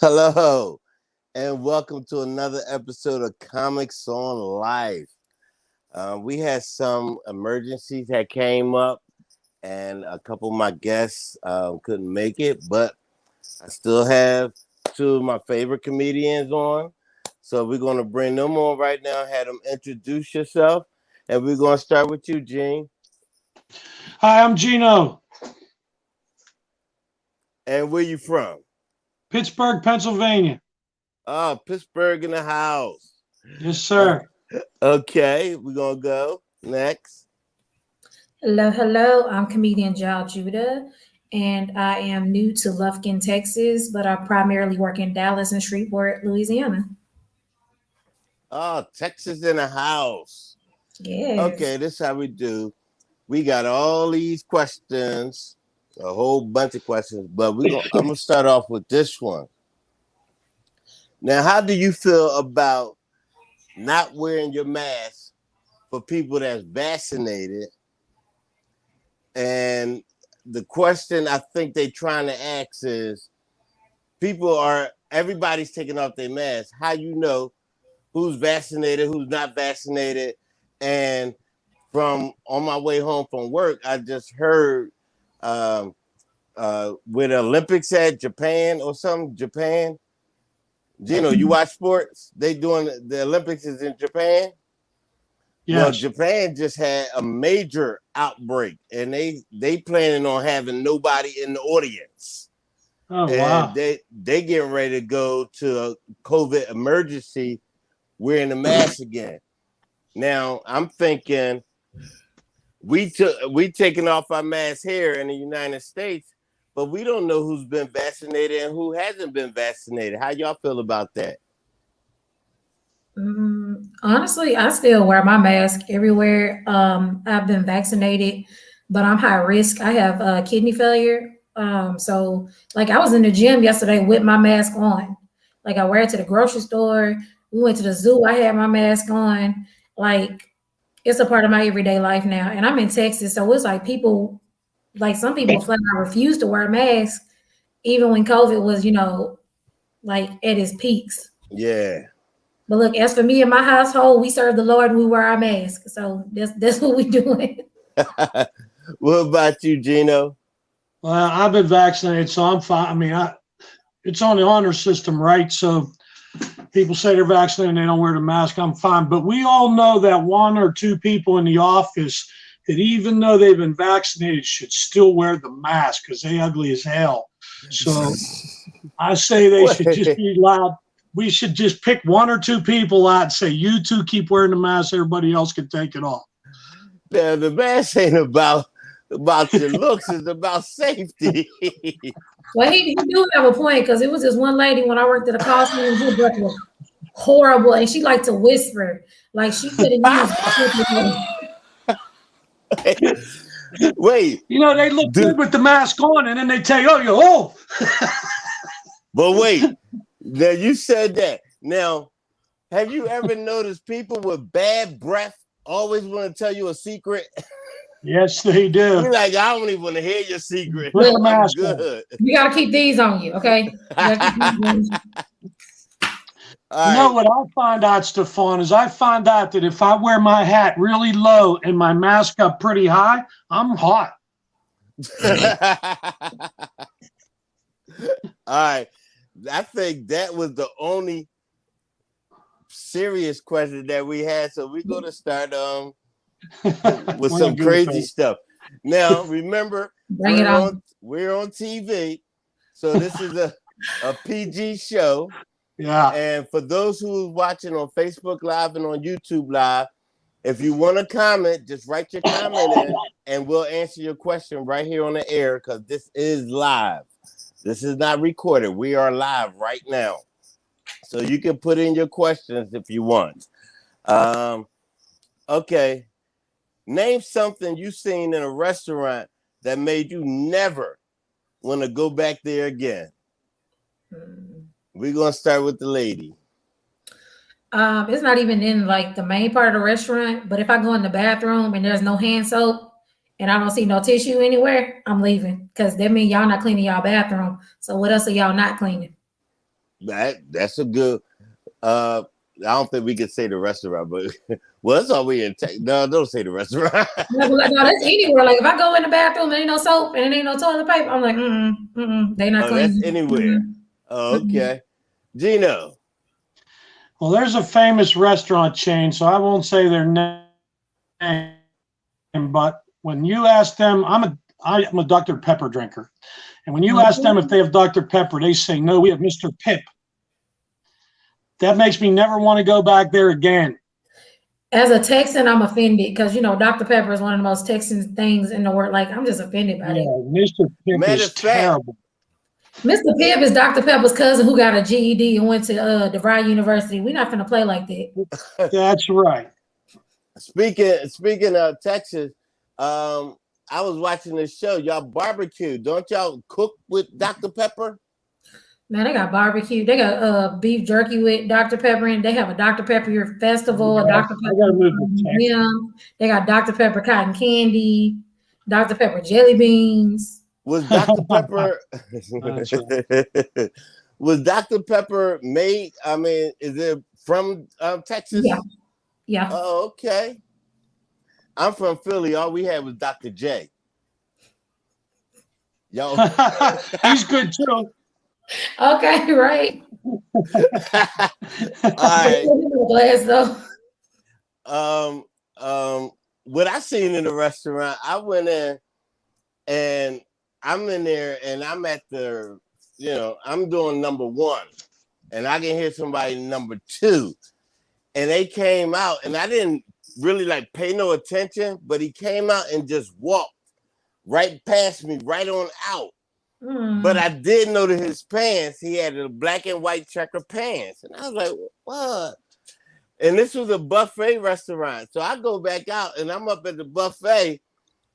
Hello, and welcome to another episode of Comics on Life. We had some emergencies that came up, and a couple of my guests couldn't make it, but I still have two of my favorite comedians on. So we're going to bring them on right now, have them introduce yourself, and we're going to start with you, Gene. Hi, I'm Gino, And where you from? Pittsburgh, Pennsylvania. Oh, Pittsburgh in the house. Yes, sir. Okay, we're going to go next. Hello. I'm comedian Jal Judah, and I am new to Lufkin, Texas, but I primarily work in Dallas and Shreveport, Louisiana. Oh, Texas in the house. Yes. Okay, this is how we do. We got all these questions, a whole bunch of questions, but I'm gonna start off with this one. Now, how do you feel about not wearing your mask for people that's vaccinated? And the question I think they're trying to ask is, everybody's taking off their mask. How you know who's vaccinated, who's not vaccinated? And from on my way home from work, I just heard where the Olympics at Japan or something. Japan. Gino, you watch sports? They doing the Olympics is in Japan. Yes. Well, Japan just had a major outbreak, and they planning on having nobody in the audience. Oh, and wow. They getting ready to go to a COVID emergency wearing the mask again. Now I'm thinking we taking off our mask here in the United States, but we don't know who's been vaccinated and who hasn't been vaccinated. How y'all feel about that? Honestly, I still wear my mask everywhere. I've been vaccinated, but I'm high risk. I have kidney failure. So like I was in the gym yesterday with my mask on. Like I wear it to the grocery store. We went to the zoo. I had my mask on. Like it's a part of my everyday life now. And I'm in Texas, so it's like people, like some people flat out refuse to wear masks, even when COVID was, like at its peaks. Yeah. But look, as for me and my household, we serve the Lord and we wear our masks. So that's what we're doing. What about you, Gino? Well, I've been vaccinated, so I'm fine. I mean, it's on the honor system, right? So people say they're vaccinated and they don't wear the mask. I'm fine. But we all know that one or two people in the office that even though they've been vaccinated should still wear the mask because they ugly as hell. So I say they should just be allowed. We should just pick one or two people out and say, you two keep wearing the mask, everybody else can take it off. Yeah, the mask ain't about your looks, it's about safety. Well, he do have a point because it was this one lady when I worked at a call center, her breath was horrible, and she liked to whisper. Like she couldn't use Wait. They look good with the mask on, and then they tell you, oh, you're old. But wait. Now you said that. Now, have you ever noticed people with bad breath always want to tell you a secret? Yes, they do. You're like, I don't even want to hear your secret. Put the mask good. You gotta keep these on you, okay? You know what I find out, Stefan, is I find out that if I wear my hat really low and my mask up pretty high, I'm hot. All right. I think that was the only serious question that we had. So we're going to start with some crazy stuff. Now, remember, we're on TV. So this is a PG show. Yeah. And for those who are watching on Facebook Live and on YouTube Live, If you want to comment, just write your comment in, and we'll answer your question right here on the air because this is live. This is not recorded. We are live right now. So you can put in your questions if you want. Okay. Name something you've seen in a restaurant that made you never want to go back there again. We're going to start with the lady. It's not even in like the main part of the restaurant, but if I go in the bathroom and there's no hand soap and I don't see no tissue anywhere, I'm leaving because that means y'all not cleaning y'all bathroom. So what else are y'all not cleaning? That's a good. I don't think we could say the restaurant, but well, that's all we in. No, don't say the restaurant. No, that's anywhere. Like if I go in the bathroom and ain't no soap and ain't no toilet paper, I'm like, they not cleaning. That's anywhere. Okay, Gino. Well, there's a famous restaurant chain, so I won't say their name. But when you ask them, I'm a Dr. Pepper drinker, and when you ask them if they have Dr. Pepper, they say no. We have Mr. Pip. That makes me never want to go back there again. As a Texan, I'm offended because Dr. Pepper is one of the most Texan things in the world. Like I'm just offended by it. Mr. Pip is terrible. Mr. Pip is Dr. Pepper's cousin who got a GED and went to DeVry University. We're not gonna play like that. That's right. Speaking of Texas, I was watching this show. Y'all barbecue. Don't y'all cook with Dr. Pepper? Man, they got barbecue. They got beef jerky with Dr. Pepper in. They have a Dr. Pepper festival. A Dr. Pepper museum. They got Dr. Pepper cotton candy. Dr. Pepper jelly beans. Was Dr. Pepper was Dr. Pepper made? I mean, is it from Texas? Yeah. Oh, okay. I'm from Philly. All we had was Dr. J. Yo, he's good too. Okay, right. All right. Glass though. What I seen in the restaurant, I went in and I'm in there and I'm at the, I'm doing number 1 and I can hear somebody number 2 and they came out and I didn't really pay no attention, but he came out and just walked right past me, right on out. But I did notice his pants. He had a black and white checker pants. And I was like, what? And this was a buffet restaurant. So I go back out and I'm up at the buffet.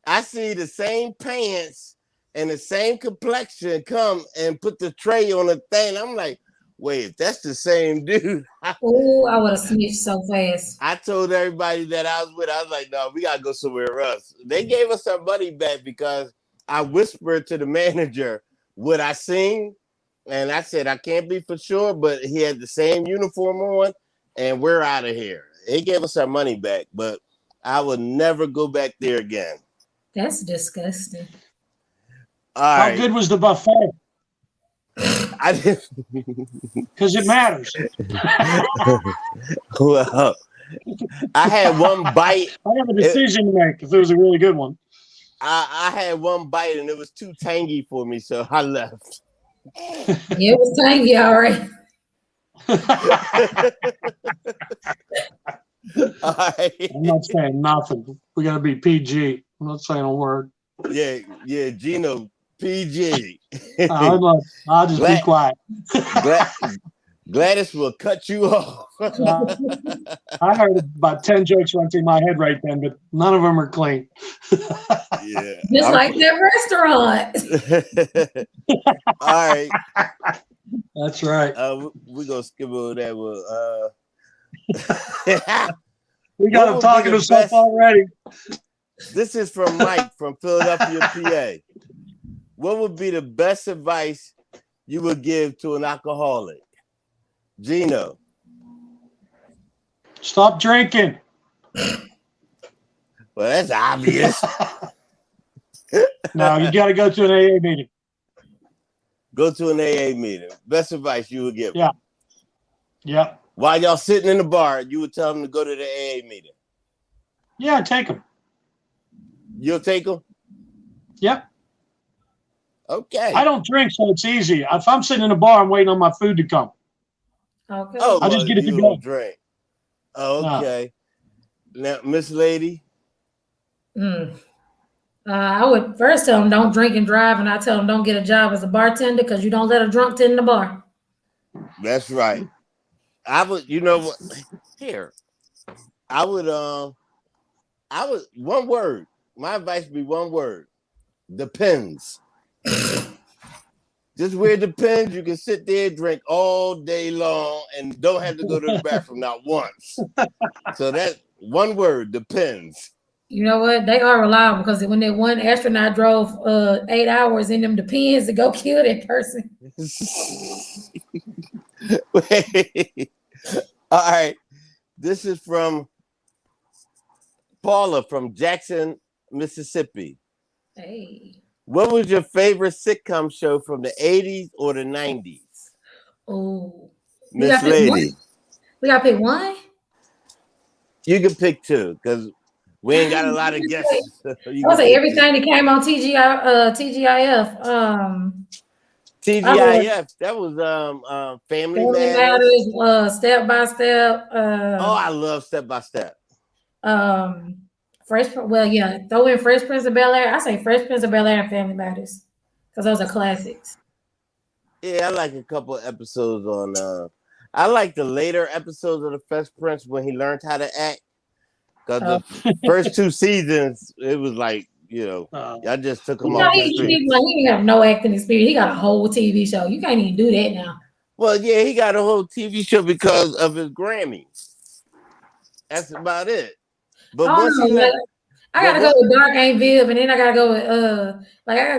I see the same pants and the same complexion come and put the tray on the thing. I'm like, wait, if that's the same dude. Oh, I would have snitched so fast. I told everybody that I was with, I was like, no, we got to go somewhere else. They gave us our money back because I whispered to the manager what I seen. And I said, I can't be for sure, but he had the same uniform on and we're out of here. They gave us our money back, but I would never go back there again. That's disgusting. How good was the buffet? I didn't. Because it matters. Well, I had one bite. I have a decision to make if it was a really good one. I had one bite and it was too tangy for me, so I left. Yeah, it was tangy, all right. All right. I'm not saying nothing. We got to be PG. I'm not saying a word. Yeah, Gino, PG. I'll just be quiet. Gladys will cut you off. I heard about 10 jokes run through my head right then, but none of them are clean. Yeah. Just like that restaurant. All right. That's right. We're going to skip over that one. We got him talking to himself already. This is from Mike from Philadelphia, PA. What would be the best advice you would give to an alcoholic? Gino. Stop drinking. Well, that's obvious. No, you got to go to an AA meeting. Go to an AA meeting. Best advice you would give. Yeah. While y'all sitting in the bar, you would tell them to go to the AA meeting. Yeah, take them. You'll take them? Yep. Okay. I don't drink, so it's easy. If I'm sitting in a bar, I'm waiting on my food to come. Okay. Oh, I'll just get it to go. Drink. Oh, okay. Now, Miss Lady. I would first tell them don't drink and drive, and I tell them don't get a job as a bartender because you don't let a drunk tend the bar. That's right. I would, you know what? Here, I would one word. My advice would be one word. Depends. Just where it depends, you can sit there, drink all day long, and don't have to go to the bathroom not once. So that one word, depends. You know what? They are reliable because when that one astronaut drove 8 hours in them Depends to go kill that person. All right. This is from Paula from Jackson, Mississippi. Hey. What was your favorite sitcom show from the 80s or the 90s? Oh. Miss Lady. We got to pick one? You can pick two because we ain't got a lot of guests. I'll say everything that came on TGIF. TGIF. That was Family Matters, Step by Step. I love Step by Step. Throw in Fresh Prince of Bel-Air. I say Fresh Prince of Bel-Air and Family Matters because those are classics. Yeah, I like a couple of episodes on. I like the later episodes of the Fresh Prince when he learned how to act. Because the first two seasons, it was like, I just took him off the street. He didn't have no acting experience. He got a whole TV show. You can't even do that now. Well, yeah, he got a whole TV show because of his Grammys. That's about it. But I gotta go with Dark Ain't Viv, and then I gotta go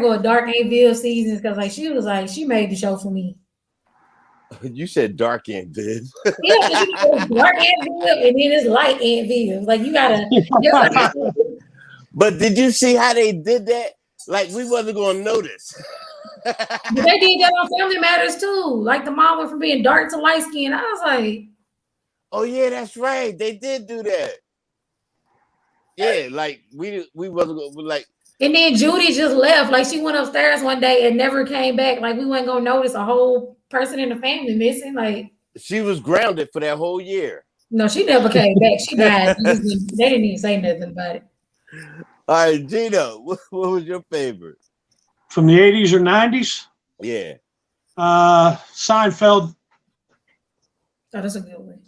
with Dark Ain't Viv seasons because she made the show for me. You said Dark Aunt Viv. Yeah, Dark Aunt Viv, and then it's Light Aunt Viv. Like you gotta. But did you see how they did that? Like we wasn't gonna notice. But they did that on Family Matters too. Like the mom went from being dark to light skin. I was like, oh yeah, that's right. They did do that. Yeah, like we wasn't gonna like. And then Judy just left. Like she went upstairs one day and never came back. Like we weren't gonna notice a whole person in the family missing. Like she was grounded for that whole year. No, she never came back. She died. They didn't even say nothing about it. All right, Gino, what was your favorite? From the 80s or 90s? Yeah. Seinfeld. Oh, that's a good one.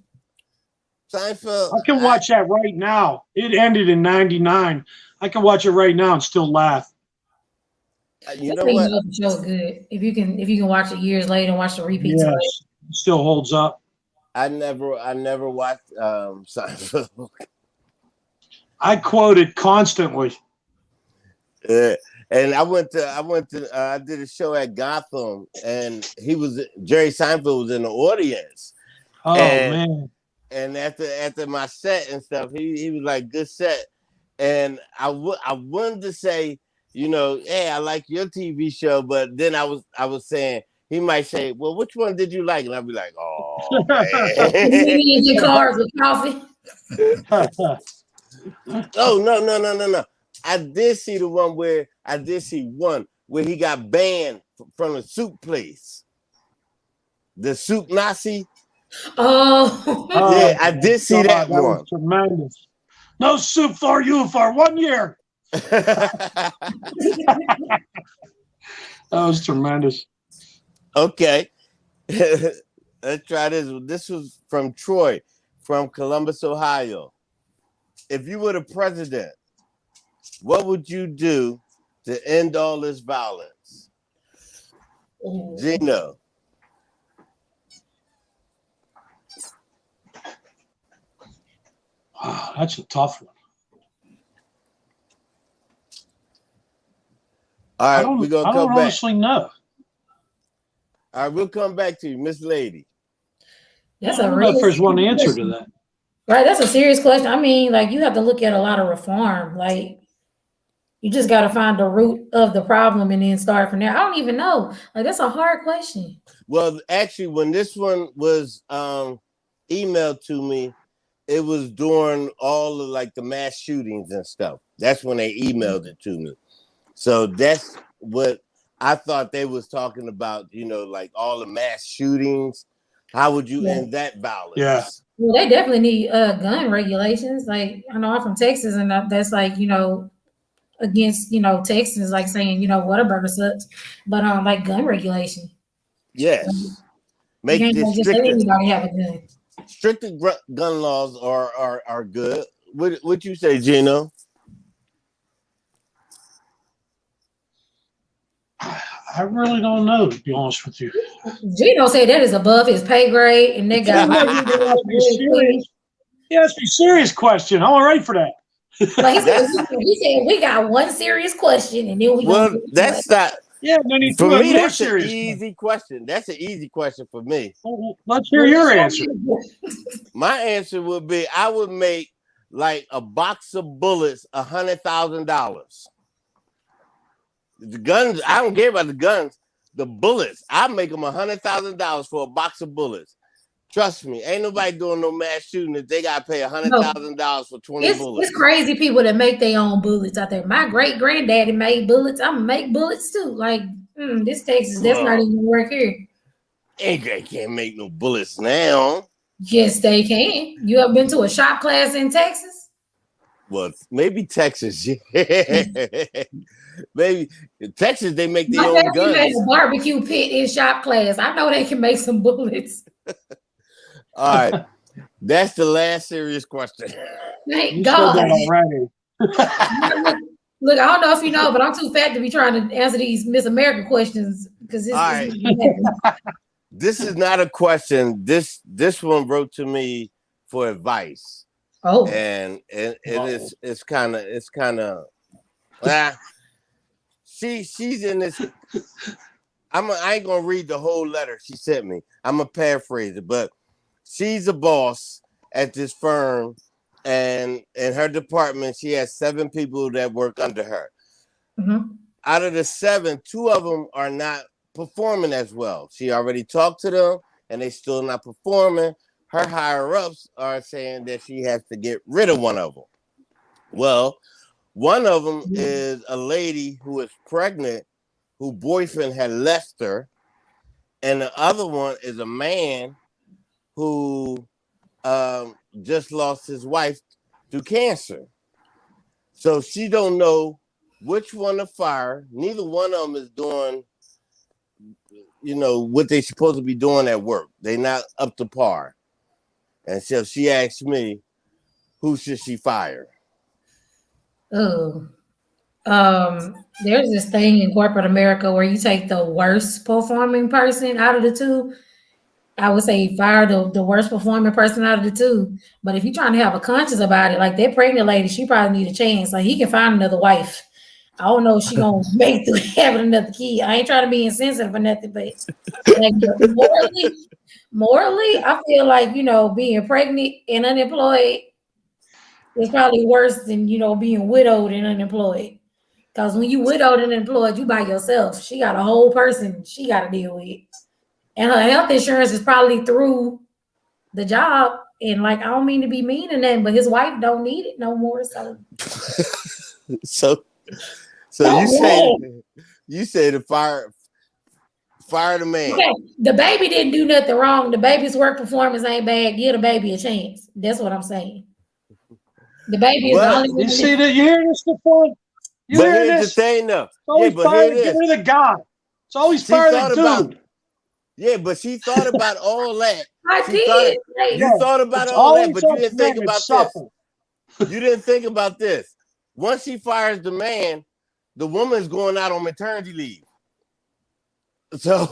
Seinfeld. I can watch that right now. It ended in 99. I can watch it right now and still laugh. You know what? The show good. If you can watch it years later and watch the repeats. Yes, it still holds up. I never watched Seinfeld. I quote it constantly. And I did a show at Gotham, and Jerry Seinfeld was in the audience. Oh man! And after my set and stuff, he was like, good set. And I wanted to say, hey, I like your TV show, but then I was saying he might say, well, which one did you like? And I'd be like, oh man. You cars with coffee. Oh no. I did see one where he got banned from a soup place. The Soup Nazi. Oh. Yeah, I did see that one. Was tremendous. No soup for you for 1 year. That was tremendous. Okay. Let's try this. This was from Troy, from Columbus, Ohio. If you were the president, what would you do to end all this violence? Gino. Wow, that's a tough one. All right, we're going to come back. I don't honestly know. All right, we'll come back to you, Miss Lady. That's I don't know if there's one answer to that. Right, that's a serious question. I mean, like, you have to look at a lot of reform. Like, you just got to find the root of the problem and then start from there. I don't even know. Like, that's a hard question. Well, actually, when this one was emailed to me, it was during all of like the mass shootings and stuff. That's when they emailed it to me. So that's what I thought they was talking about, like all the mass shootings. How would you end that violence? Yeah. Well, they definitely need gun regulations. Like I know I'm from Texas, and that's like against Texans like saying Whataburger sucks, but like gun regulation. Yes, You make can't this just let stricter. anybody have a gun. Stricter gun laws are good. What you say, Gino? I really don't know, to be honest with you. Gino said that is above his pay grade, and that guy. He asked me a serious question. I'm all right for that. Like he said, we got one serious question, and then we. Well, that's not. Yeah, then he For me, that's an serious easy question. That's an easy question for me. Well, let's hear your answer. My answer would be I would make like a box of bullets $100,000. The guns, I don't care about the guns. The bullets, I make them $100,000 for a box of bullets. Trust me, ain't nobody doing no mass shooting if they gotta pay $100,000 for 20 bullets. It's crazy people that make their own bullets out there. My great granddaddy made bullets. I'm gonna make bullets too. Like this Texas, that's not even work here. They can't make no bullets now. Yes, they can. You ever been to a shop class in Texas? Well, maybe Texas. Maybe in Texas they make their own guns. Made a barbecue pit in shop class. I know they can make some bullets. All right, that's the last serious question. Thank God. Look, I don't know if you know, but I'm too fat to be trying to answer these Miss America questions because this. All right. This is not a question. This one wrote to me for advice. Oh, and it's kind of she's in this. I ain't gonna read the whole letter she sent me. I'm gonna paraphrase it, but she's a boss at this firm, and in her department, she has 7 people that work under her. Mm-hmm. Out of the 7, 2 of them are not performing as well. She already talked to them, and they still not performing. Her higher ups are saying that she has to get rid of one of them. Well, one of them is a lady who is pregnant, whose boyfriend had left her, and the other one is a man who just lost his wife to cancer. So she don't know which one to fire. Neither one of them is doing, what they supposed to be doing at work. They're not up to par. And so she asked me, who should she fire? Oh, there's this thing in corporate America where you take the worst performing person out of the 2. I would say fire the worst performing person out of the 2. But if you're trying to have a conscience about it, like that pregnant lady, she probably need a chance. Like he can find another wife. I don't know if she gonna make through having another kid. I ain't trying to be insensitive or nothing, but like morally, I feel like being pregnant and unemployed is probably worse than being widowed and unemployed. Because when you widowed and unemployed, you by yourself. She got a whole person she got to deal with, and her health insurance is probably through the job. And like I don't mean to be mean and that, but his wife don't need it no more. So you say to fire the man. Okay. The baby didn't do nothing wrong. The baby's work performance ain't bad. Give the baby a chance. That's what I'm saying. The baby is the only one. You see that? You hear this before? But here's the thing, though. Always fire to get rid of the guy. It's always fire the dude. Yeah, but she thought about all that. I did. You thought about all that, but you didn't think about this. You didn't think about this. Once she fires the man, the woman's going out on maternity leave. So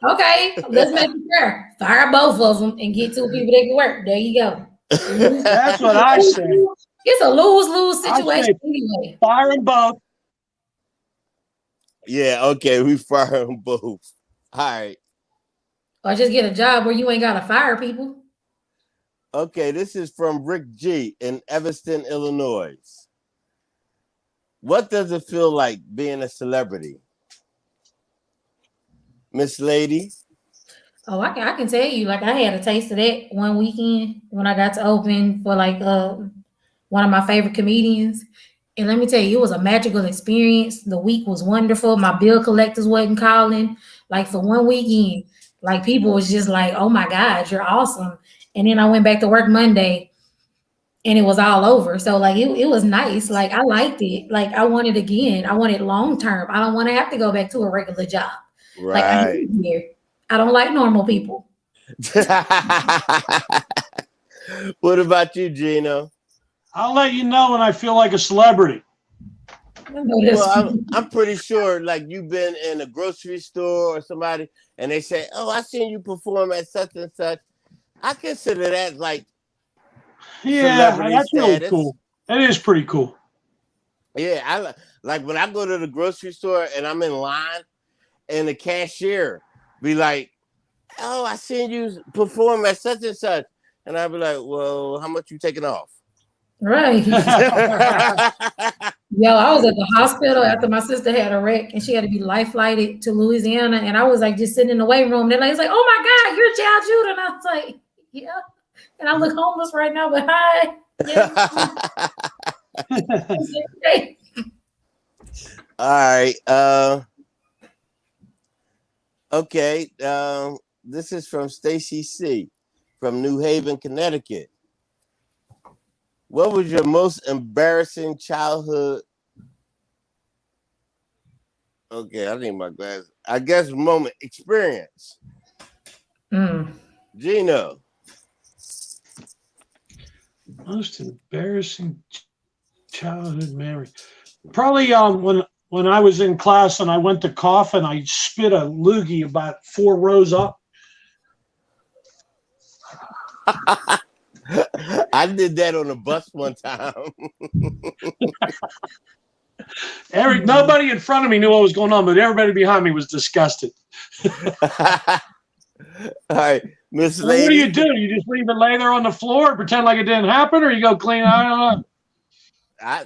okay, let's make it fair. Fire both of them and get 2 people that can work. There you go. That's what I say. It's a lose-lose situation anyway. Fire them both. Yeah, okay, we fire them both. All right. Or just get a job where you ain't gotta fire people. Okay, this is from Rick G in Evanston, Illinois. What does it feel like being a celebrity? Miss Lady? Oh, I can tell you, like I had a taste of that one weekend when I got to open for like one of my favorite comedians. And let me tell you, it was a magical experience. The week was wonderful. My bill collectors wasn't calling. Like for one weekend, like people was just like, oh my God, you're awesome. And then I went back to work Monday and it was all over. So like it was nice. Like I liked it. Like I want it again. I want it long term. I don't want to have to go back to a regular job. Like I hate it here. I don't like normal people. What about you, Gino? I'll let you know when I feel like a celebrity. Well, I'm pretty sure, like you've been in a grocery store or somebody, and they say, "Oh, I seen you perform at such and such." I consider that like, yeah, celebrity that's really status. cool. That is pretty cool. Yeah, I like when I go to the grocery store and I'm in line, and the cashier be like, "Oh, I seen you perform at such and such," and I'd be like, "Well, how much you taking off?" Right. Yo, I was at the hospital after my sister had a wreck and she had to be life flighted to Louisiana. And I was like just sitting in the waiting room. They're like, "Oh my God, you're Jal Judah." And I was like, "Yeah." And I look homeless right now, but hi. Yeah. All right. Okay. This is from Stacy C. from New Haven, Connecticut. What was your most embarrassing childhood? Okay, I need my glasses. I guess moment experience. Gino. Most embarrassing childhood memory. Probably when I was in class and I went to cough and I spit a loogie about 4 rows up. I did that on a bus one time. Nobody in front of me knew what was going on, but everybody behind me was disgusted. All right, Miss Well, Lady. what do? You just leave it lay there on the floor and pretend like it didn't happen, or you go clean? I don't know. I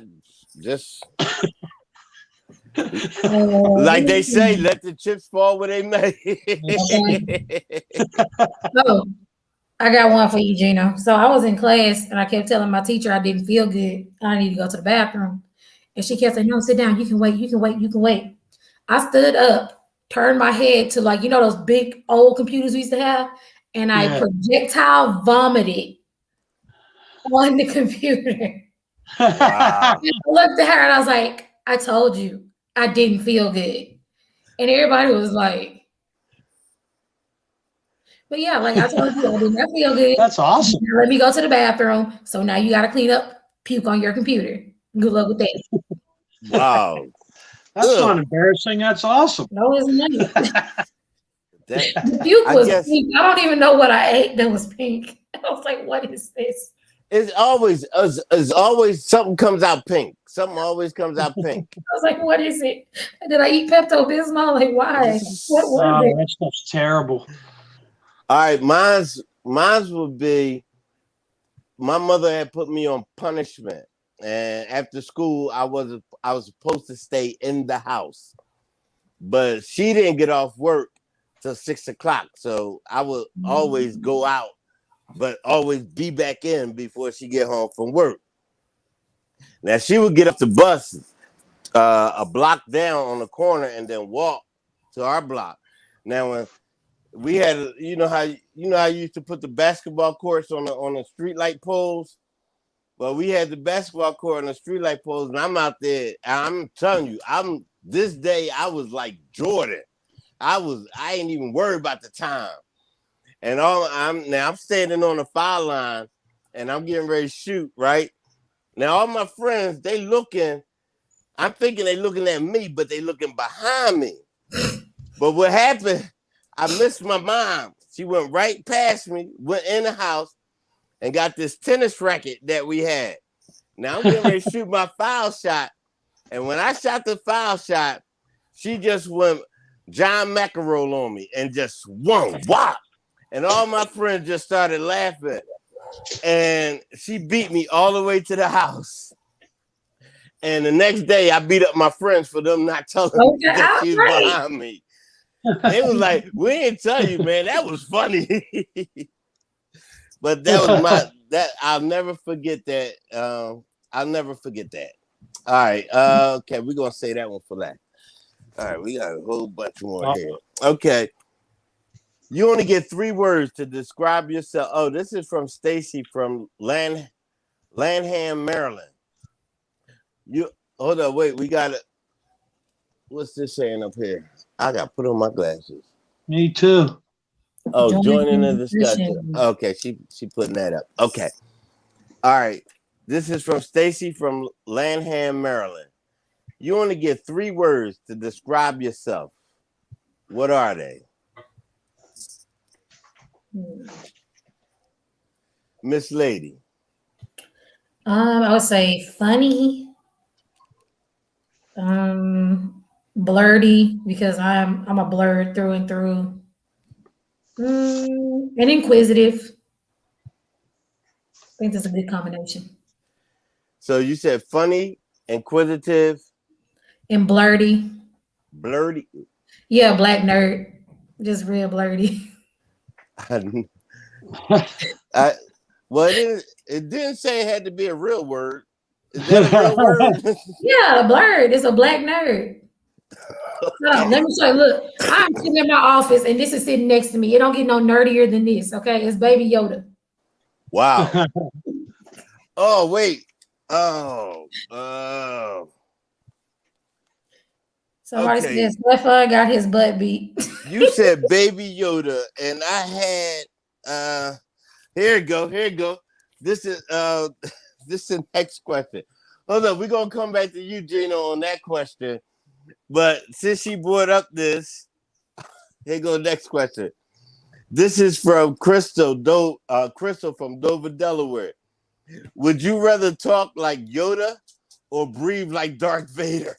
just like they say, let the chips fall where they may. Oh, I got one for you, Gino. So I was in class and I kept telling my teacher I didn't feel good. I need to go to the bathroom. And she kept saying, "No, sit down. You can wait. You can wait. You can wait." I stood up, turned my head to like, those big old computers we used to have. And I projectile vomited on the computer. Wow. I looked at her and I was like, "I told you I didn't feel good." And everybody was like, but yeah, like I told you, I did not feel good. That's awesome. Let me go to the bathroom. So now you got to clean up puke on your computer. Good luck with that. Wow. That's not embarrassing. That's awesome. No, it's not. The puke was pink. I don't even know what I ate that was pink. I was like, "What is this?" It's always something comes out pink. Something always comes out pink. I was like, "What is it? Did I eat Pepto-Bismol? Like, why? What was it?" That stuff's terrible. All right, mine's would be my mother had put me on punishment, and after school I was supposed to stay in the house, but she didn't get off work till 6 o'clock, so I would always go out, but always be back in before she get home from work. Now she would get up the bus a block down on the corner and then walk to our block. Now when we had, how you used to put the basketball courts on the street light poles. Well, we had the basketball court on the street light poles, and I'm out there. I'm telling you, this day I was like Jordan. I ain't even worried about the time. And I'm standing on the foul line, and I'm getting ready to shoot. Right now, all my friends they looking. I'm thinking they looking at me, but they looking behind me. But what happened? I missed my mom. She went right past me, went in the house, and got this tennis racket that we had. Now I'm getting ready to shoot my foul shot. And when I shot the foul shot, she just went John McEnroe on me and just swung, whop. And all my friends just started laughing. And she beat me all the way to the house. And the next day, I beat up my friends for them not telling me that she was behind me. They was like, "We didn't tell you, man. That was funny." But that was I'll never forget that. I'll never forget that. All right. Okay, we're gonna say that one for that. All right, we got a whole bunch more here. Okay. You only get 3 words to describe yourself. Oh, this is from Stacy from Lanham, Maryland. You hold up, wait, we got it. What's this saying up here? I got to put on my glasses. Me too. Oh, joining the discussion. Okay, she putting that up. Okay. All right. This is from Stacy from Lanham, Maryland. You only get 3 words to describe yourself. What are they? Miss Lady. I would say funny, blurty, because I'm a blurred through and through, and inquisitive. I think that's a good combination. So you said funny, inquisitive, and blurty. Blurty. Yeah, black nerd, just real blurty. Well, it didn't say it had to be a real word. Is that a real word? Yeah, blurred. It's a black nerd. Let me show you. Look, I'm sitting in my office, and this is sitting next to me. It don't get no nerdier than this. Okay, it's Baby Yoda. Wow. Oh wait. Somebody said Stefan got his butt beat. You said Baby Yoda, and I had here you go. This is the next question. Hold on, we're gonna come back to you, Gino, on that question. But since she brought up this, here go next question. This is from Crystal from Dover, Delaware. Would you rather talk like Yoda or breathe like Darth Vader?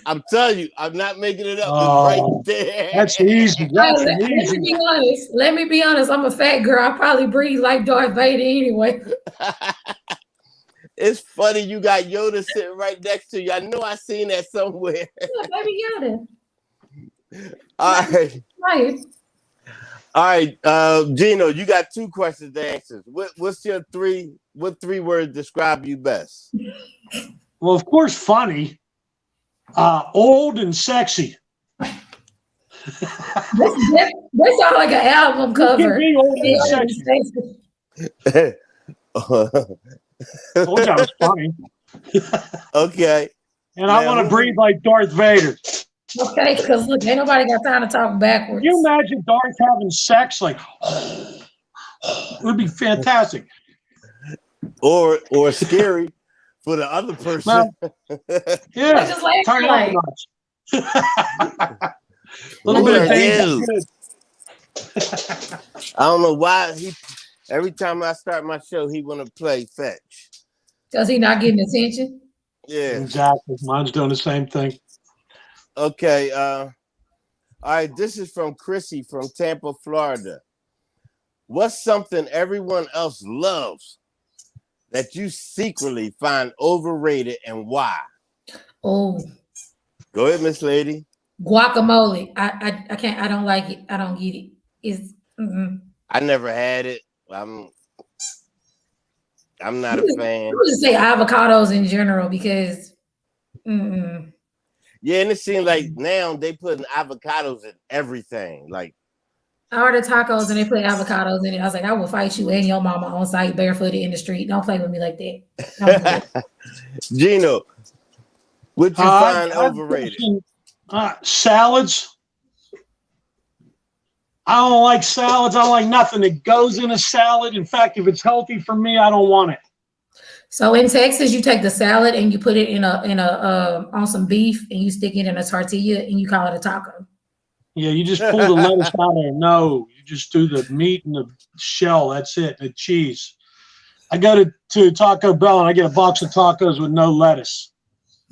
I'm telling you, I'm not making it up. It's right there. That's easy. That's easy. Let me be honest. I'm a fat girl. I probably breathe like Darth Vader anyway. It's funny you got Yoda sitting right next to you. I know I seen that somewhere. Yeah, Baby Yoda. All right. Right. All right, Gino, you got 2 questions to answer. What's your 3? What 3 words describe you best? Well, of course, funny, old, and sexy. That sounds like an album cover. Be old and sexy. Told you I was funny. Okay. And now, I want to breathe like Darth Vader. Okay, because look, ain't nobody got time to talk backwards. Can you imagine Darth having sex? Like, it would be fantastic. Or scary for the other person. Well, yeah, just like turn it up a notch. Little bit of danger. I don't know why every time I start my show, he want to play fetch. Because he not getting attention? Yeah. Exactly. Mine's doing the same thing. Okay. All right. This is from Chrissy from Tampa, Florida. What's something everyone else loves that you secretly find overrated and why? Oh. Go ahead, Miss Lady. Guacamole. I can't. I don't like it. I don't get it. It's. I never had it. I'm not a fan. I would just say avocados in general because. Yeah, and it seems like now they putting avocados in everything. Like I ordered tacos and they put avocados in it. I was like, I will fight you and your mama on site barefooted in the street. Don't play with me like that. Gino, what you find overrated? Salads. I don't like salads. I don't like nothing that goes in a salad. In fact, if it's healthy for me, I don't want it. So in Texas, you take the salad and you put it in a on some beef and you stick it in a tortilla and you call it a taco. Yeah, you just pull the lettuce out of there. No, you just do the meat and the shell. That's it. The cheese. I go to Taco Bell and I get a box of tacos with no lettuce.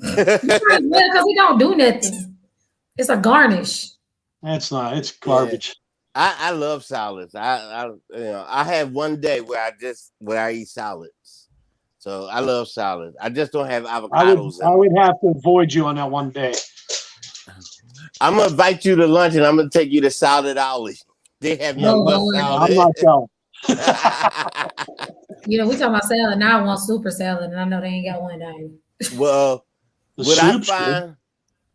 Because we don't do nothing. It's a garnish. That's not. It's garbage. Yeah. I love salads. I have one day where I eat salads. So I love salads. I just don't have avocados. I would have to avoid you on that one day. I'm gonna invite you to lunch and I'm gonna take you to Salad Alley. They have no salad. I'm not telling. We talking about salad. Now I want super salad, and I know they ain't got one down. Well, what I find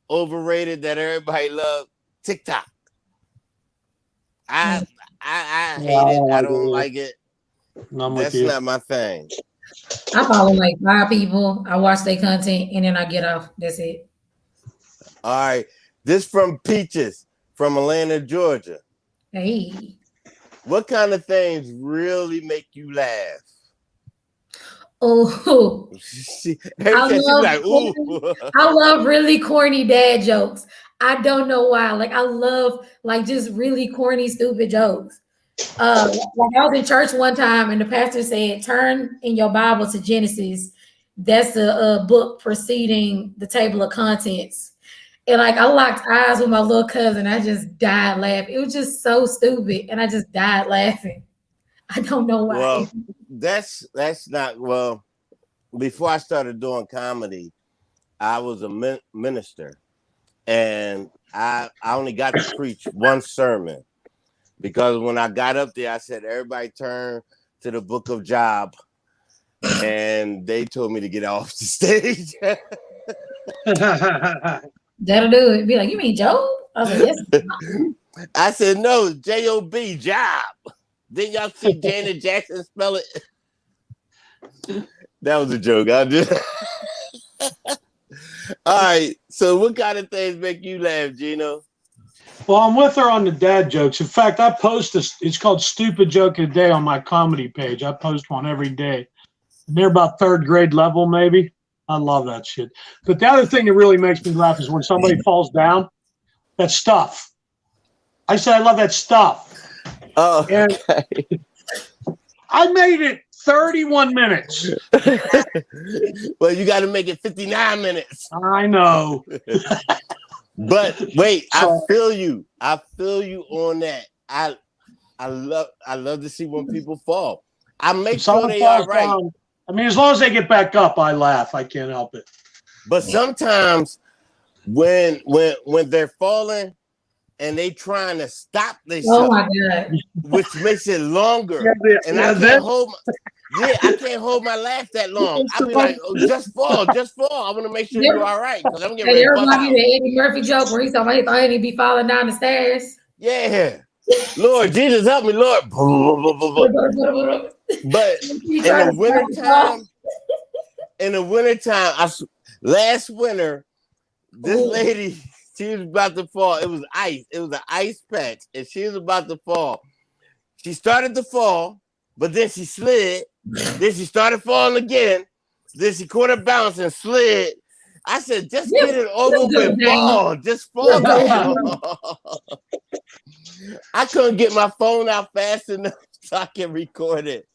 overrated that everybody loves, TikTok. I Yeah, hate it. I don't either. like it. No, I'm with That's you. not my thing. I follow like 5 people. I watch their content and then I get off. That's it. All right. This from Peaches from Atlanta, Georgia. Hey. What kind of things really make you laugh? Oh, Every time she's like, ooh. I love really corny dad jokes. I don't know why. Like I love like just really corny, stupid jokes. Like I was in church one time and the pastor said, "Turn in your Bible to Genesis. That's the book preceding the table of contents." And like I locked eyes with my little cousin. I just died laughing. It was just so stupid, and I just died laughing. I don't know why. Well, that's not well. Before I started doing comedy, I was a minister, and I only got to preach one sermon because when I got up there, I said, "Everybody turn to the Book of Job," and they told me to get off the stage. That'll do it. Be like, you mean Job? I was like, yes. I said, no, J-O-B, job. Didn't y'all see Janet Jackson spell it? That was a joke. I did. All right. So what kind of things make you laugh, Gino? Well, I'm with her on the dad jokes. In fact, I post this. It's called Stupid Joke of the Day on my comedy page. I post one every day. And they're about 3rd grade level, maybe. I love that shit. But the other thing that really makes me laugh is when somebody falls down. That stuff. I said, I love that stuff. Oh, And okay. I made it 31 minutes. Well, you got to make it 59 minutes. I know. But wait, I feel you. I feel you on that. I love to see when people fall. I make sure they are right. Down, I mean, as long as they get back up, I laugh. I can't help it. But sometimes when they're falling and they trying to stop themselves, Oh my God. which makes it longer, and I can't hold my laugh that long. I'll be like, oh, just fall. I want to make sure you're all right because I'm getting ready to bust out. The Eddie Murphy joke where he's talking about he be falling down the stairs. Yeah. Lord Jesus, help me, Lord. But in the wintertime, last winter, this lady, she was about to fall. It was ice. It was an ice patch, and she was about to fall. She started to fall, but then she slid. Then she started falling again. Then she caught her balance and slid. I said, just get it over with. Fall. Just fall down. I couldn't get my phone out fast enough so I can record it.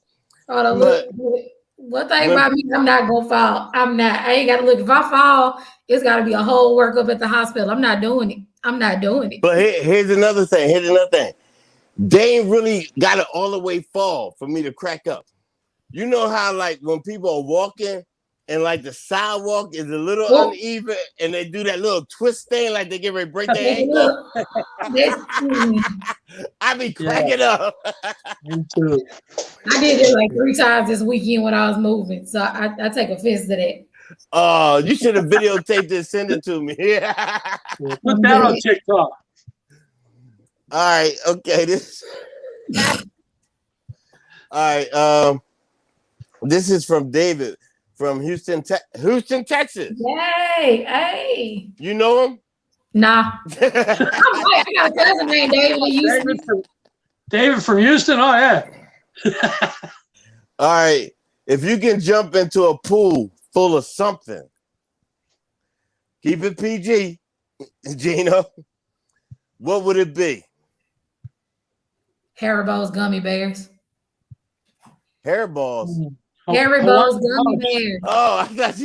One thing about me, I'm not gonna fall. I ain't gotta look. If I fall, it's gotta be a whole workup at the hospital. I'm not doing it. But here's another thing. They ain't really gotta all the way fall for me to crack up. You know how like when people are walking and like the sidewalk is a little uneven and they do that little twist thing like they get ready to break their ankle. I be cracking up. Me too. I did it like 3 times this weekend when I was moving. So I take offense to that. Oh, you should have videotaped it and sent it to me. Put that on TikTok. All right, okay. All right. This is from David from Houston, Texas. Yay! Hey. You know him? Nah. I got a cousin named David in Houston. David from Houston? Oh, yeah. All right. If you can jump into a pool full of something, keep it PG, Gino, what would it be? Haribo's gummy bears. Hairballs. Haribo's gummy bears. Oh, I thought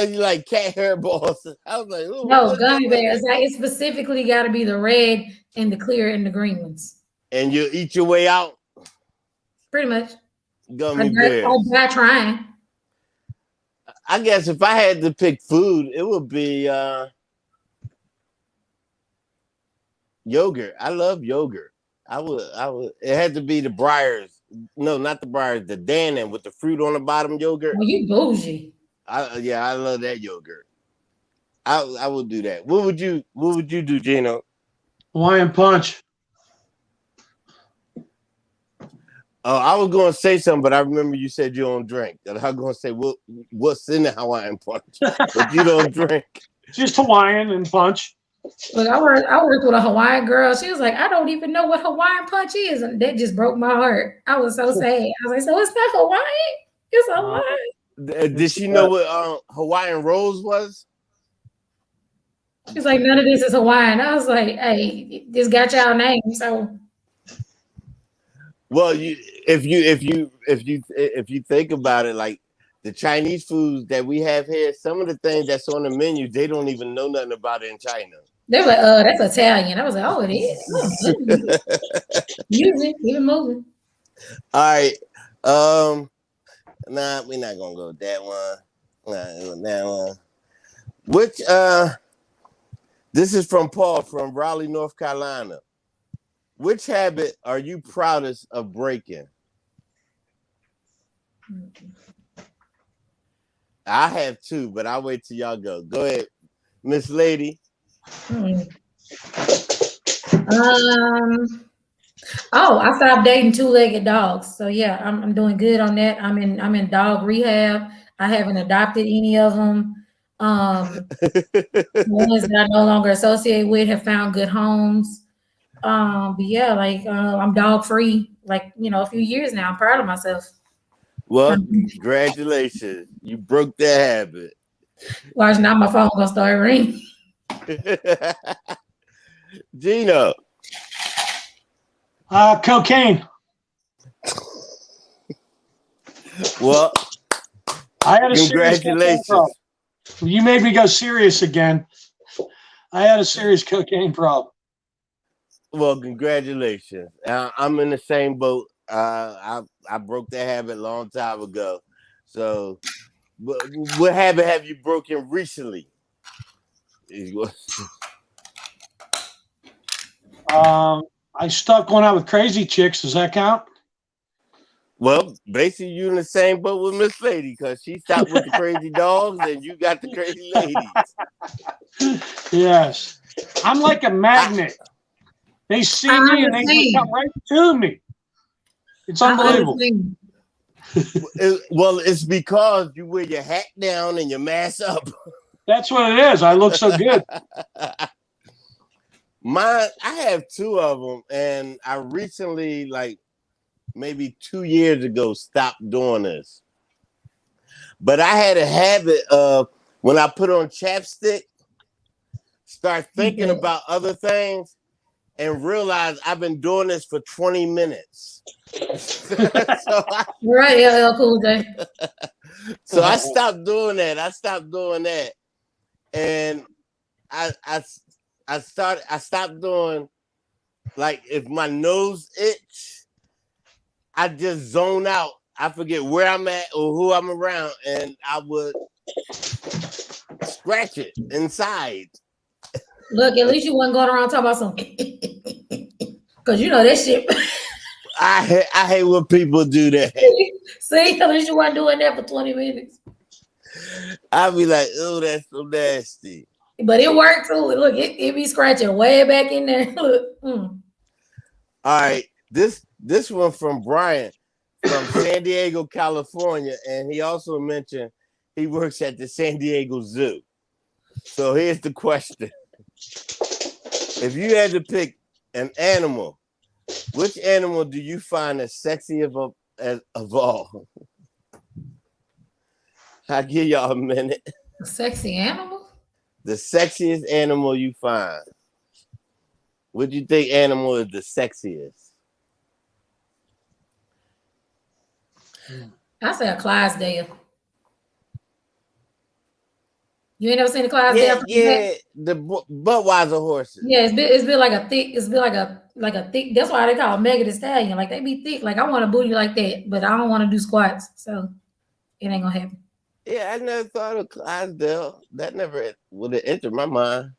you like cat hairballs. I was like, oh, no, gummy bears. Like, it specifically got to be the red and the clear and the green ones. And you eat your way out? Pretty much. Gummy bears. I'm not trying. I guess if I had to pick food, it would be yogurt. I love yogurt. I would. It had to be the Breyers. No, not the Breyers. The Dannon with the fruit on the bottom yogurt. Oh, you bougie. I love that yogurt. I would do that. What would you do, Gino? Hawaiian punch. Oh, I was gonna say something, but I remember you said you don't drink. And I was gonna say what's in the Hawaiian punch, but you don't drink. Just Hawaiian and punch. Look, I worked with a Hawaiian girl. She was like, I don't even know what Hawaiian punch is. And that just broke my heart. I was so sad. I was like, so it's not Hawaiian? It's Hawaiian. Did she know what Hawaiian Rose was? She's like, none of this is Hawaiian. I was like, hey, this got y'all name. So Well, if you think about it, like the Chinese foods that we have here, some of the things that's on the menu, they don't even know nothing about it in China. they were like, that's Italian. I was like, oh, it is. Music, even moving. All right. Nah, we're not gonna go with that one. Nah, that one. Which this is from Paul from Raleigh, North Carolina. Which habit are you proudest of breaking? I have two, but I'll wait till y'all go. Go ahead, Miss Lady. I stopped dating two-legged dogs. So yeah, I'm doing good on that. I'm in dog rehab. I haven't adopted any of them. The ones that I no longer associate with have found good homes. But yeah, like I'm dog free, like a few years now. I'm proud of myself. Well, congratulations. You broke that habit. Watch, now my phone gonna start ringing. Gino. Cocaine. Well, I had a congratulations. You made me go serious again. I had a serious cocaine problem. Well, congratulations. I'm in the same boat. I broke that habit a long time ago. So, what habit have you broken recently? I stuck one out with crazy chicks. Does that count? Well, basically, you're in the same boat with Miss Lady because she stopped with the crazy dogs and you got the crazy ladies. Yes. I'm like a magnet. They see me and they just come right to me. It's unbelievable. Well, it's because you wear your hat down and your mask up. That's what it is. I look so good. I have two of them, and I recently, like maybe 2 years ago, stopped doing this. But I had a habit of when I put on chapstick, start thinking about other things and realize I've been doing this for 20 minutes. Right, LL Cool J. So I stopped doing that. And I stopped doing, like, if my nose itch, I just zone out. I forget where I'm at or who I'm around, and I would scratch it inside. Look, at least you wasn't going around talking about something. Because that shit. I hate when people do that. See, at least you weren't doing that for 20 minutes. I'd be like, oh, that's so nasty. But it worked too. Look, it be scratching way back in there. Look. All right. This one from Brian from San Diego, California. And he also mentioned he works at the San Diego Zoo. So here's the question. If you had to pick an animal, which animal do you find as sexy of all? I'll give y'all a minute. A sexy animal? The sexiest animal you find. What do you think animal is the sexiest? I say a Clydesdale. You ain't never seen a Clydesdale? Yeah, the Budweiser horses. Yeah, it's been like a thick. It's been like a thick. That's why they call it Megan Thee Stallion. Like they be thick. Like I want a booty like that, but I don't want to do squats, so it ain't gonna happen. Yeah, I never thought of Clydesdale. That never would have entered my mind.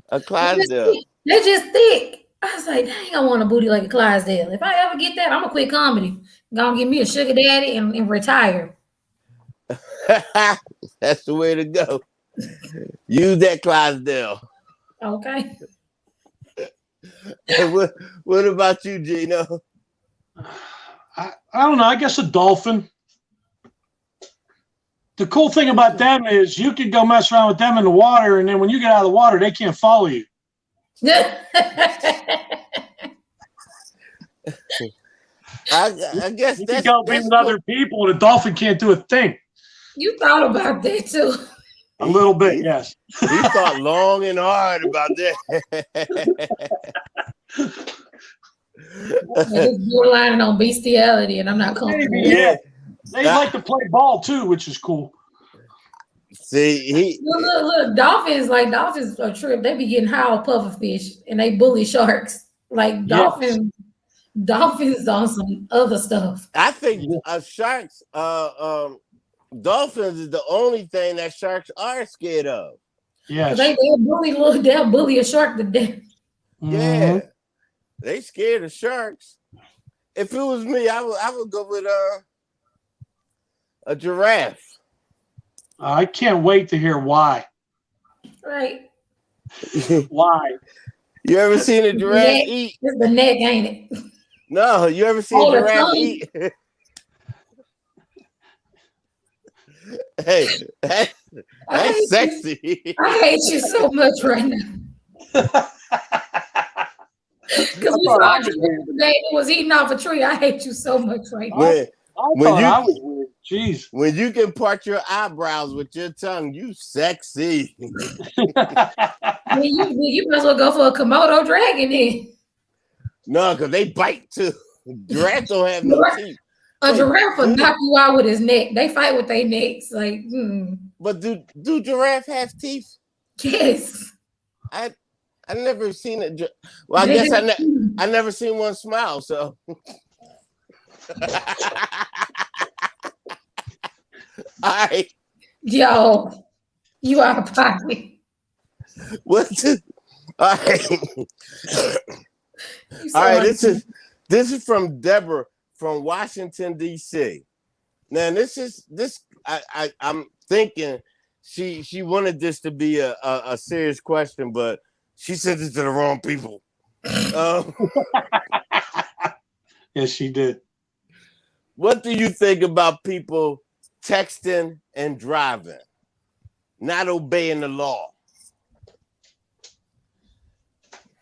A Clydesdale. They're just thick. I was like, dang, I want a booty like a Clydesdale. If I ever get that, I'm gonna quit comedy. Gonna give me a sugar daddy and retire. That's the way to go. Use that Clydesdale. Okay. What about you, Gino? I don't know. I guess a dolphin. The cool thing about them is you can go mess around with them in the water, and then when you get out of the water, they can't follow you. I guess You that's can go be with other people, and a dolphin can't do a thing. You thought about that too. A little bit, yes. He thought long and hard about that. It's borderline on bestiality, and I'm not comfortable. Yeah. They like to play ball too, which is cool. See, Look, dolphins are trip. They be getting high on pufferfish, and they bully sharks. Like dolphins on some other stuff. I think sharks, dolphins is the only thing that sharks are scared of. Yes. They'll bully a shark to death. Yeah, they scared of sharks. If it was me, I would go with a giraffe. I can't wait to hear why. Right. Why? You ever seen a giraffe eat? It's the neck, ain't it? No, you ever seen a giraffe eat? Hey, that's sexy. I hate you so much right now. Because we saw a giraffe today that was eating off a tree. I hate you so much right now. I was weird. Jeez. When you can part your eyebrows with your tongue, you sexy. You might as well go for a Komodo dragon then. No, because they bite too. Giraffes don't have no teeth. A giraffe will knock you out with his neck. They fight with their necks. Like, But do giraffes have teeth? Yes. I never seen it. Well, I guess I never seen one smile. So. All right. Yo, you are a pocket. All right. All right. This is from Deborah from Washington D.C. Now I'm thinking she wanted this to be a serious question, but she sent it to the wrong people. Yes, she did. What do you think about people texting and driving, not obeying the law?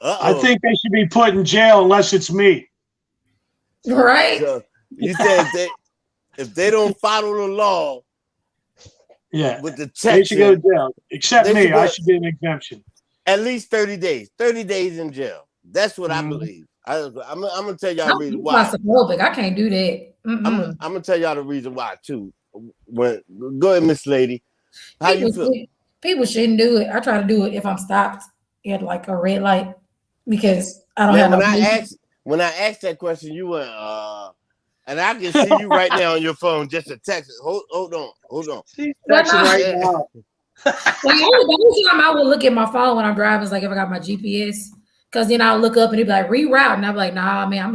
I think they should be put in jail unless it's me. Right? So you said if they don't follow the law, with the texting, they should go to jail. Except me, I should get an exemption. At least 30 days. 30 days in jail. That's what I believe. I'm gonna tell y'all the reason why. I can't do that. I'm gonna tell y'all the reason why too. Go ahead, Miss Lady. How you feel? People shouldn't do it. I try to do it if I'm stopped at like a red light because I don't have no. When I asked that question, you went, and I can see you right now on your phone just a text. Hold on. She's texting right now. The only time I would look at my phone when I'm driving is like if I got my GPS, because then I'll look up and it'd be like reroute, and I'm like, nah, man, I'm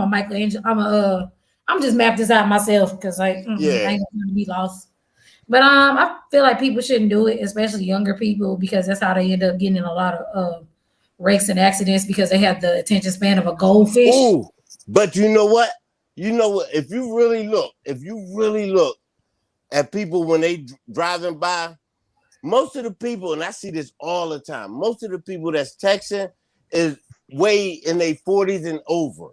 a Michelangelo. I'm just map this out myself because I ain't gonna be lost. But I feel like people shouldn't do it, especially younger people, because that's how they end up getting in a lot of wrecks and accidents because they have the attention span of a goldfish. Ooh, but you know what? If you really look at people when they driving by, most of the people, and I see this all the time, most of the people that's texting is way in their 40s and over.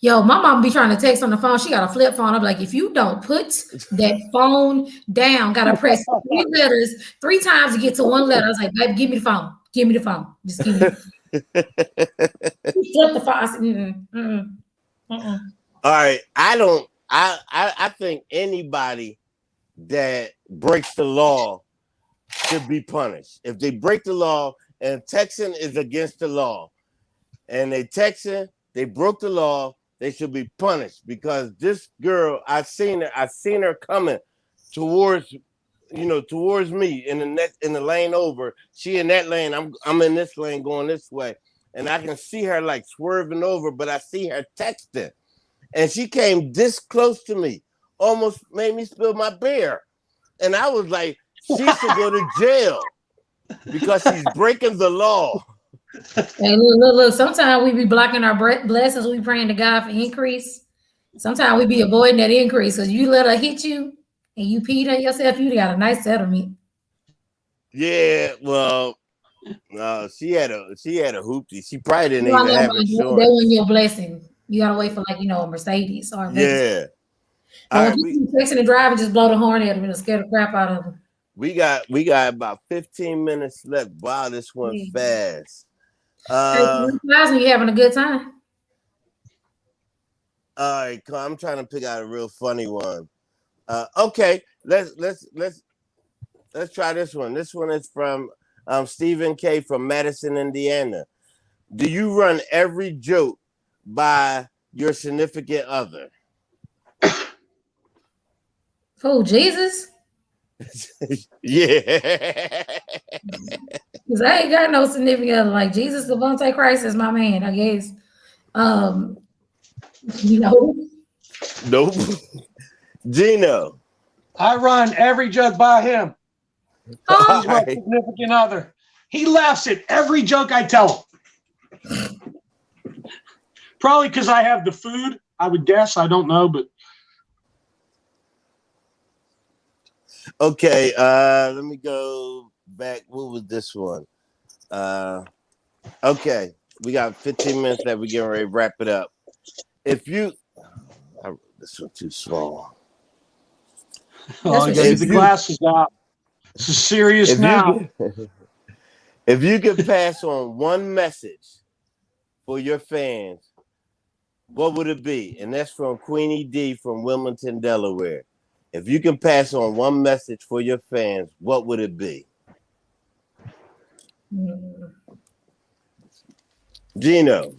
Yo, my mom be trying to text on the phone. She got a flip phone. I'm like, if you don't put that phone down, gotta press 3 letters 3 times to get to 1 letter. I was like, baby, give me the phone. Give me the phone. Just give me the phone. She flipped the phone. I said, All right. I think anybody that breaks the law should be punished. If they break the law and texting is against the law and they broke the law, they should be punished because this girl, I seen her coming towards me in the lane over. She in that lane, I'm in this lane going this way. And I can see her like swerving over, but I see her texting. And she came this close to me, almost made me spill my beer. And I was like, she should go to jail because she's breaking the law. Hey, look. Sometimes we be blocking our blessings. We praying to God for increase. Sometimes we be avoiding that increase because you let her hit you and you peed on yourself, you got a nice settlement. Yeah, well, she had a hoopty. She probably didn't You know, even have that insurance. wasn't your blessing. You gotta wait for like a Mercedes or a Vegas. Yeah. But All when right, people texting and driving, just blow the horn at them and scare the crap out of them. we got about 15 minutes left. Wow, this went fast. When you having a good time. All right, I'm trying to pick out a real funny one. Okay, let's try this one. This one is from Stephen K. from Madison, Indiana. Do you run every joke by your significant other? Oh, Jesus? Yeah. Because I ain't got no significant other. Like Jesus Devontae Christ is my man, I guess. Nope. Gino. I run every joke by him. He's my significant other. He laughs at every joke I tell him. Probably because I have the food, I would guess. I don't know, but. Okay, let me go back. What was this one? Okay, we got 15 minutes left. We're getting ready to wrap it up. This one too small. Oh, you gotta get the glasses out. This is serious now. If you could pass on one message for your fans, what would it be? And that's from Queenie D from Wilmington, Delaware. If you can pass on one message for your fans, what would it be? Gino.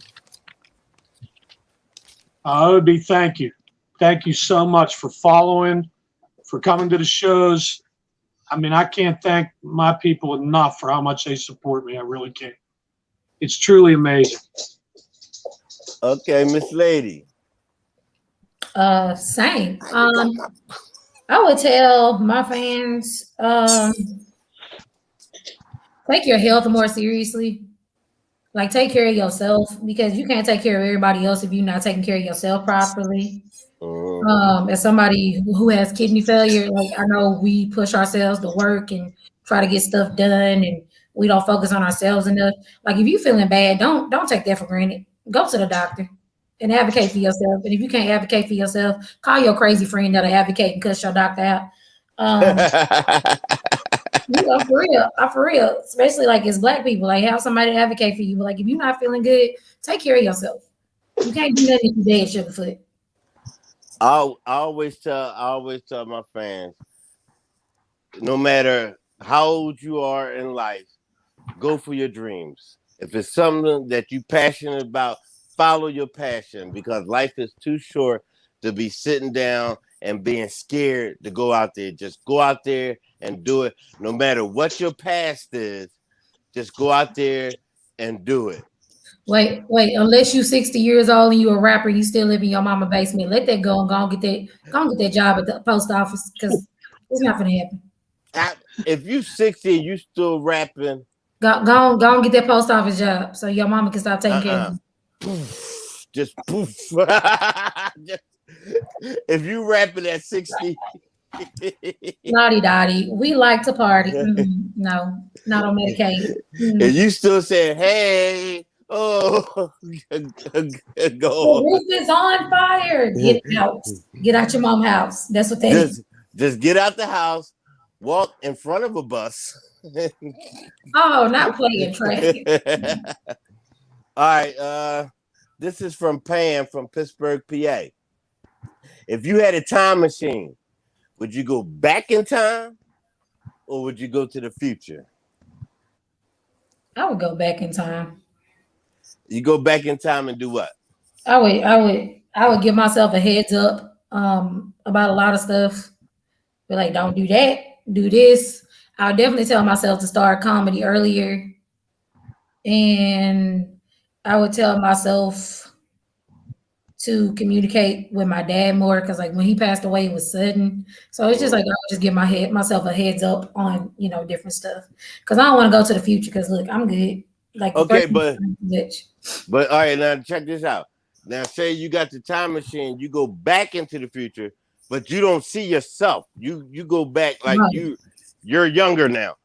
It would be thank you. Thank you so much for following, for coming to the shows. I mean, I can't thank my people enough for how much they support me. I really can't. It's truly amazing. Okay, Miss Lady. Same. I would tell my fans, take your health more seriously. Like, take care of yourself, because you can't take care of everybody else if you're not taking care of yourself properly. As somebody who has kidney failure, like, I know we push ourselves to work and try to get stuff done, and we don't focus on ourselves enough. Like, if you're feeling bad, don't take that for granted. Go to the doctor and advocate for yourself. And if you can't advocate for yourself, call your crazy friend that'll advocate and cuss your doctor out. For real. Especially like as Black people, like, have somebody advocate for you. But like, if you're not feeling good, take care of yourself. You can't do nothing if you're dead, Sugarfoot. I always tell my fans, no matter how old you are in life, go for your dreams. If it's something that you're passionate about, follow your passion, because life is too short to be sitting down and being scared to go out there. Just go out there and do it. No matter what your past is, just go out there and do it. Wait, unless you're 60 years old and you're a rapper, you still live in your mama's basement. Let that go and go get that job at the post office, because it's not gonna happen. If you 60 and you still rapping, go and get that post office job so your mama can stop taking care of you. Poof, just poof. If you rapping at 60. Naughty Dottie, we like to party. No, not on Medicaid. And you still saying, hey, oh, go on. The roof is on fire. Get out. Get out your mom's house. That's what they just get out the house, walk in front of a bus. Oh, not playing traffic. All right, this is from Pam from Pittsburgh, PA. If you had a time machine, would you go back in time or would you go to the future? I would go back in time. You go back in time and do what? I would give myself a heads up about a lot of stuff. Be like, don't do that, do this. I'll definitely tell myself to start comedy earlier. And I would tell myself to communicate with my dad more, because like when he passed away, it was sudden. So it's just like I would just give myself a heads up on different stuff, because I don't want to go to the future, because look, I'm good. Like, okay, but all right, now check this out. Now, say you got the time machine, you go back into the future, but you don't see yourself. You go back like Right. you're younger now.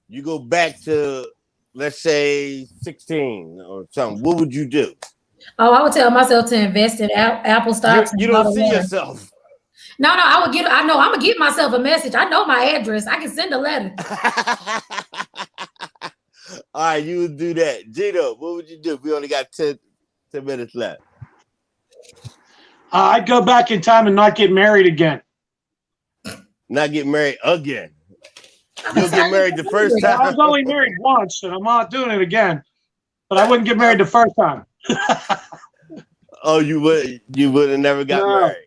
You go back to, let's say, 16 or something. What would you do? Oh, I would tell myself to invest in Apple stocks. You and don't bottle see water. yourself. No, I would get. I know I'm gonna get myself a message. I know my address. I can send a letter. All right, you would do that. Gino, what would you do if we only got 10 minutes left? I'd go back in time and not get married again. Not get married again. You'll get married the first I time. was only married once, and I'm not doing it again. But I wouldn't get married the first time. Oh, you would have never got No. married.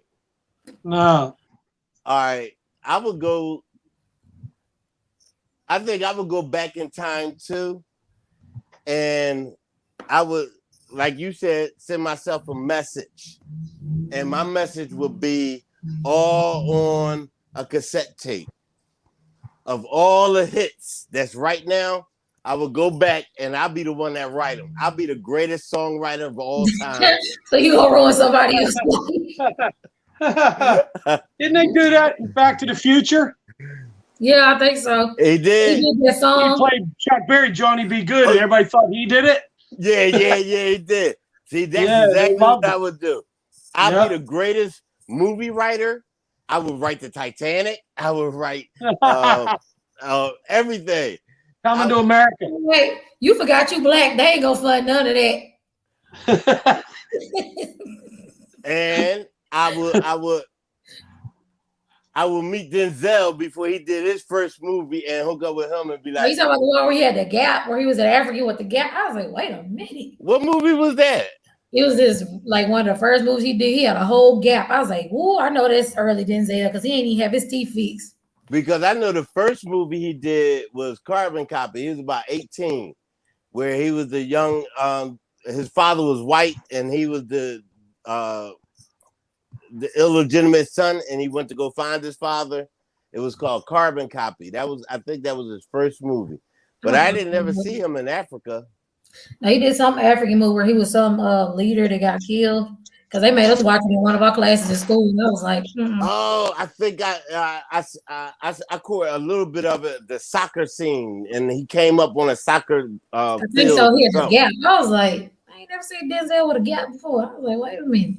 No. All right. I think I would go back in time too. And I would, like you said, send myself a message. And my message would be all on a cassette tape of all the hits that's right now. I would go back and I'll be the one that write them. I'll be the greatest songwriter of all time. So you gonna ruin somebody else? Didn't they do that in Back to the Future? Yeah, I think so. He He did. did that He song. played Chuck Berry, Johnny Be Good, and everybody thought he did it. Yeah, he did. See, that's Yeah, they exactly loved what I it. would do. I'd Yeah. be the greatest movie writer. I would write the Titanic. I would write everything. Coming to America. Wait, you forgot you black. They ain't gonna fund none of that. And I would meet Denzel before he did his first movie and hook up with him and be You like, talking about the one where he had the gap, where he was in Africa with the gap? I was like, wait a minute. what movie was that? It was this like one of the first movies he did. He had a whole gap. I was like, "Ooh, I know this early Denzel because he ain't even have his teeth fixed." Because I know the first movie he did was Carbon Copy. He was about 18, where he was the young, his father was white and he was the illegitimate son, and he went to go find his father. It was called Carbon Copy. I think that was his first movie. But I didn't ever see him in Africa. Now, he did some African movie where he was some leader that got killed because they made us watch it in one of our classes in school, and I was like, Oh, I think I caught a little bit of it, the soccer scene, and he came up on a soccer I think field so. He or had the something. gap. I was like, I ain't never seen Denzel with a gap before. I was like, wait a minute.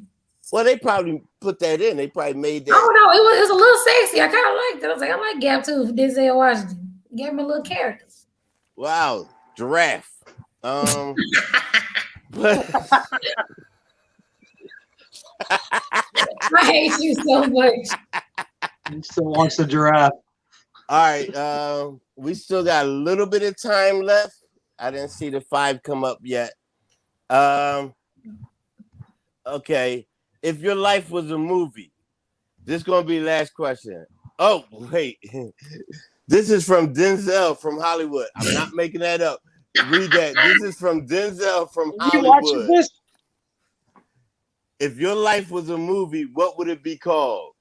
Well, they probably put that in. They probably made I that. don't know. It was a little sexy. I kind of liked it. I was like, I like gap too. Denzel Washington gave him a little character. Wow, giraffe. But I hate you so much. He still wants a giraffe. all right, we still got a little bit of time left. I didn't see the 5 come up yet. Okay, if your life was a movie, this is gonna be the last question. Oh, wait. This is from Denzel from Hollywood. I'm not making that up. Read that. This is from Denzel from You watching Hollywood. this? If your life was a movie, what would it be called?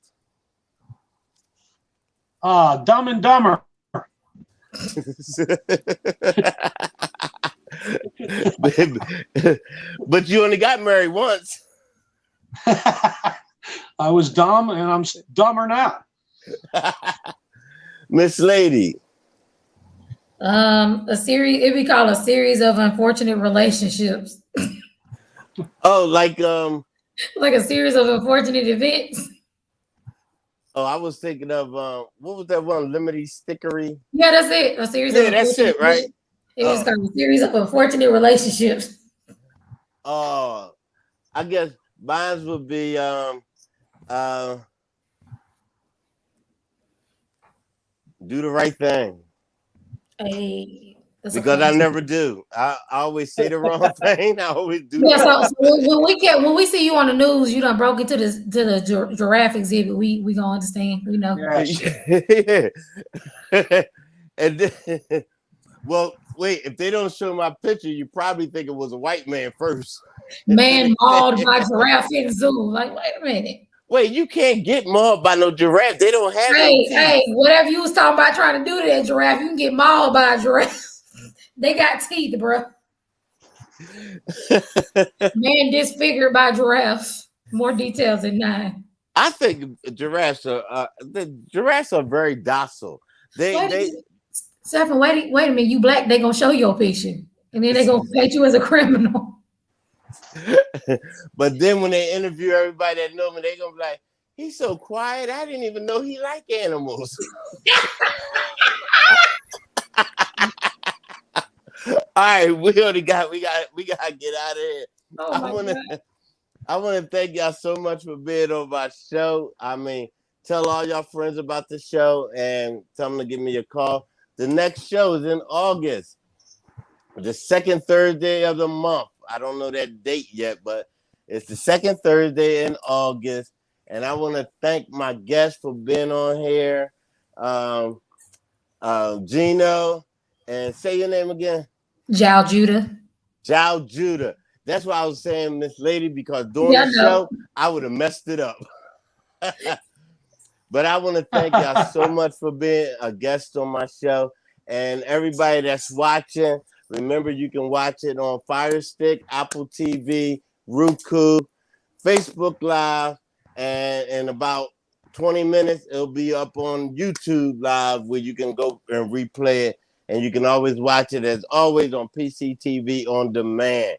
Dumb and Dumber. But you only got married once. I was dumb, and I'm dumber now. Miss Lady. A series. It'd be called A Series of Unfortunate Relationships. Oh, like Like a series of unfortunate events. oh, I was thinking of what was that one? Limity Stickery. Yeah, that's it. A series of Yeah, that's it, unfortunate right? events. It was called A Series of Unfortunate Relationships. Oh, I guess mine would be Do the Right Thing. Hey, that's a Because fun I never do. I always say the wrong thing. I always do. Yeah, so when we see you on the news, you done broke into the giraffe exhibit. We gonna understand. We know. Yes. And then, well, wait. If they don't show my picture, you probably think it was a white man first. Man mauled by giraffe in the zoo. Like, wait a minute. Wait, you can't get mauled by no giraffe. They don't have. Hey, whatever you was talking about trying to do to that giraffe, you can get mauled by a giraffe. They got teeth, bro. Man disfigured by giraffe. More details at 9. I think the giraffes are very docile. They Stephen, wait a minute. You black, they gonna show your picture. And then they gonna paint you as a criminal. But then when they interview everybody that know me, they gonna be like, he's so quiet. I didn't even know he liked animals. All right, we gotta get out of here. Oh I want to thank y'all so much for being on my show. I mean, tell all y'all friends about the show and tell them to give me a call. The next show is in August, the second Thursday of the month. I don't know that date yet, but it's the second Thursday in August. And I want to thank my guests for being on here. Gino, and say your name again. Jal Judah. Jal Judah. That's why I was saying Miss Lady, because during the show, I would have messed it up. But I want to thank y'all so much for being a guest on my show. And everybody that's watching, remember you can watch it on Fire Stick, Apple TV, Roku, Facebook Live, and in about 20 minutes, it'll be up on YouTube Live where you can go and replay it. And you can always watch it, as always, on PCTV on demand.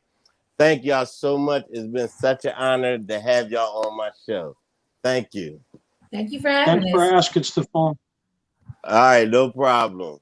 Thank y'all so much. It's been such an honor to have y'all on my show. Thank you. Thank you for having us. Thanks for asking, Stephon. All right, no problem.